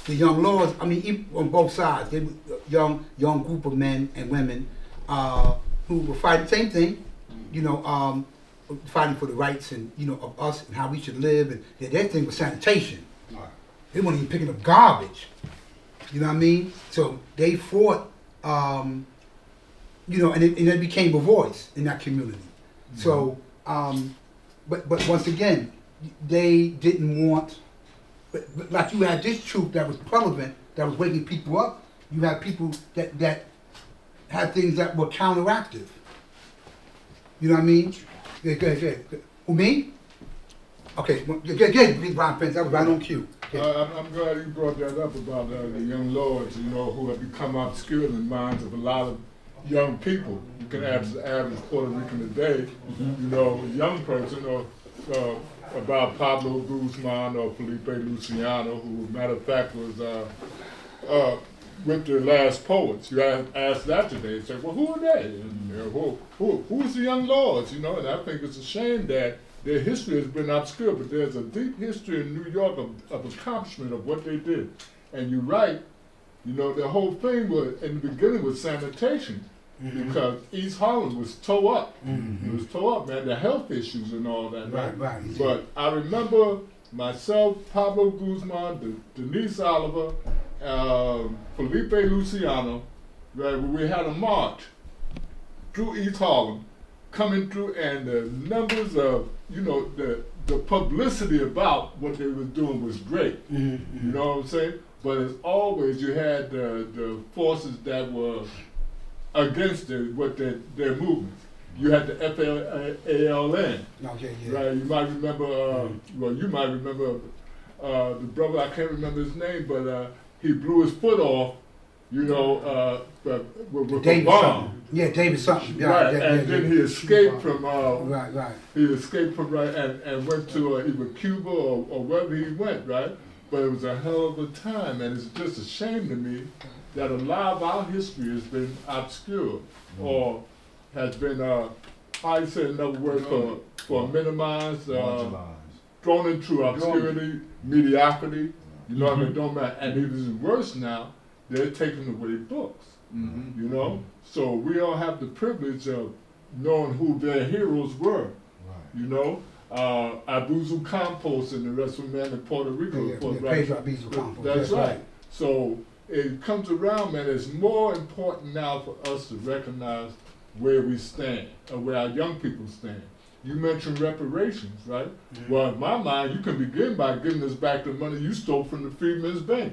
the young lords, I mean, on both sides, they were a young group of men and women who were fighting the same thing, fighting for the rights and of us and how we should live, and their thing was sanitation. They weren't even picking up garbage. You know what I mean? So they fought, and it became a voice in that community. Mm-hmm. So, but once again, they didn't want. But like you had this troop that was relevant, that was waking people up. You had people that had things that were counteractive. You know what I mean? Yeah, good. Who, me? Okay, good, Brian Prince. That was right on cue. I'm glad you brought that up about the young lords, who have become obscure in the minds of a lot of young people. You can ask the average Puerto Rican today, a young person, about Pablo Guzman or Felipe Luciano, who, matter of fact, was with the last poets. You ask that today and say, well, who are they? And, who's the young lords? And I think it's a shame that their history has been obscure, but there's a deep history in New York of accomplishment of what they did. And you're right, the whole thing was, in the beginning, was sanitation. Mm-hmm. Because East Harlem was tore up. Mm-hmm. It was tore up, man, the health issues and all that. Right. But I remember myself, Pablo Guzman, Denise Oliver, Felipe Luciano, right, we had a march through East Harlem, coming through, and the numbers of, the publicity about what they were doing was great. Mm-hmm. You know what I'm saying? But as always, you had the forces that were against their movements. You had the FALN. Okay, yeah. Right? You might remember, you might remember the brother, I can't remember his name, but he blew his foot off, with a bomb. Yeah, David something. Yeah, right, and then he escaped from, right. He escaped from, and went to either Cuba or wherever he went, right? But it was a hell of a time, and it's just a shame to me that a lot of our history has been obscured, or has been, how you say another word for minimized, thrown into obscurity, mediocrity, what I mean, don't matter. And it is worse now, they're taking away books, So we all have the privilege of knowing who their heroes were, Abuzu Campos and the rest of the men in Puerto Rico. Pedro Abuzu Campos. That's right. So it comes around, man, it's more important now for us to recognize where we stand, or where our young people stand. You mentioned reparations, right? Mm-hmm. Well, in my mind, you can begin by giving us back the money you stole from the Freedmen's Bank.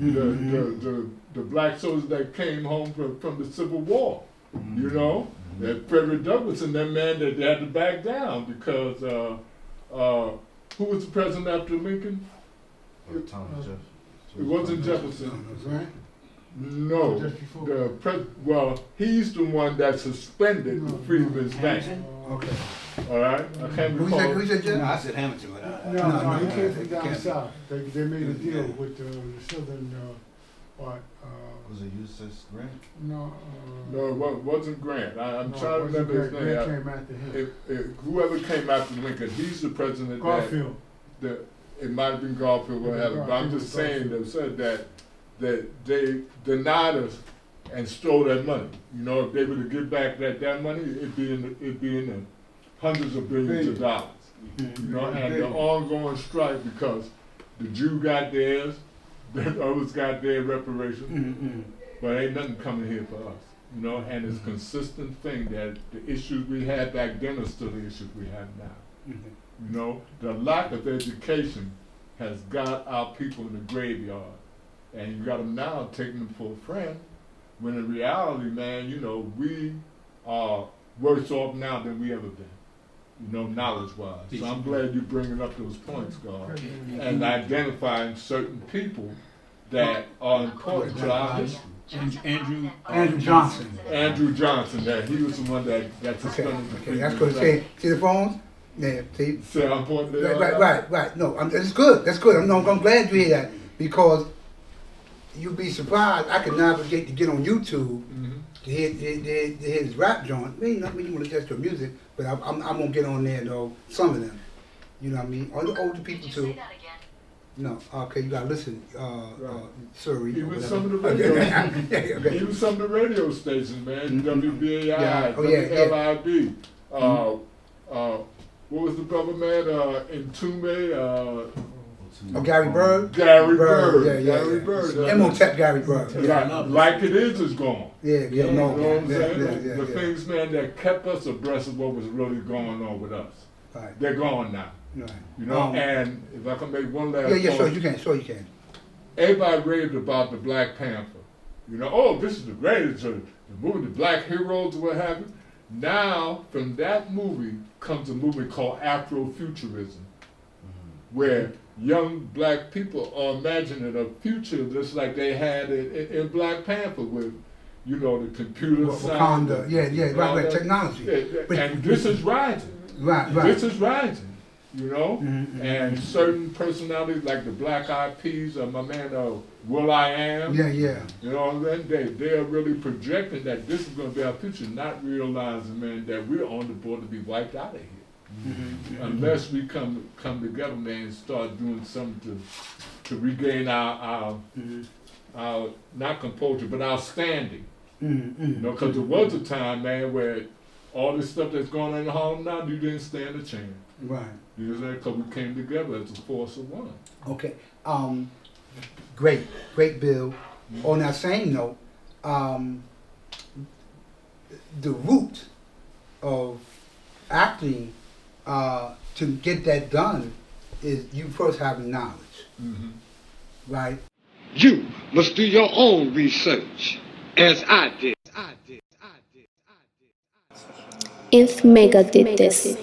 Mm-hmm. The black soldiers that came home from the Civil War, Mm-hmm. That Frederick Douglass and that man that they had to back down because who was the president after Lincoln? Thomas Jefferson. It wasn't Jefferson. Right? No, he's the one that suspended the Freedmen's Bank. Okay. All right, I can't recall. Who said Jeff? No, I said Hamilton. No, he came from down south. They made a deal with the southern part. Was it Ulysses Grant? No, it wasn't Grant. I'm trying to remember his name. Grant came after him. Whoever came after Lincoln, he's the president. Garfield. It might have been Garfield, whatever. But I'm just saying they said that they denied us and stole that money. If they were to give back that money, it'd be in the hundreds of billions of dollars. Mm-hmm. And the ongoing strife because the Jew got theirs, the others got their reparations, but ain't nothing coming here for us. And it's a consistent thing that the issues we had back then are still the issues we have now. The lack of education has got our people in the graveyard. And you got them now taking them for a friend, when in reality, man, we are worse off now than we ever been, knowledge-wise. So I'm glad you're bringing up those points, God, and identifying certain people that are important to our history. Andrew Johnson. Andrew Johnson, that he was the one that suspended the Okay, that's good. See the phones? Yeah, see? So I'm pointing Right. No, that's good. That's good. I'm glad you hear that, because you'd be surprised. I could navigate to get on YouTube to hear his rap joint. I mean, not really want to just to music, but I'm gonna get on there though. Some of them, you know what I mean. All the older people too. No, okay, you gotta listen, Surrey. or Even whatever. some of the radio, Yeah, okay. even some of the radio stations, man. WBAI, Yeah. Oh, yeah, WFIB. What was the brother, man? Entume. Oh, Gary Bird? Gary Bird. Yeah. Gary Bird. Imhotep Gary Bird. Yeah, like it is gone. Yeah, no. You know what I'm saying? Yeah. The things, man, that kept us abreast of what was really going on with us. Right, They're gone now. right. You know, and if I can make one last Yeah, point, sure you can. everybody raved about the Black Panther. You know, oh, this is the greatest, the movie, the Black Heroes, what have you. Now, from that movie comes a movie called Afrofuturism, where young black people are imagining a future just like they had in Black Panther with, you know, the computer science. Wakanda, right, technology. And this is rising. Right. This is rising, you know, and Mm-hmm. certain personalities like the Black Eyed Peas, my man Will I Am, Yeah. you know, they're really projecting that this is going to be our future, not realizing, man, that we're on the board to be wiped out of here. Unless we come together, man, and start doing something to regain our not composure, but our standing. You know, because there was a time, man, where all this stuff that's going on in Harlem now, you didn't stand a chance. Right. You know what I'm saying? Because we came together as a force of one. Okay. Great bill. On that same note, the root of acting to get that done is you first having knowledge, right? You must do your own research, as I did. If Mecca did this.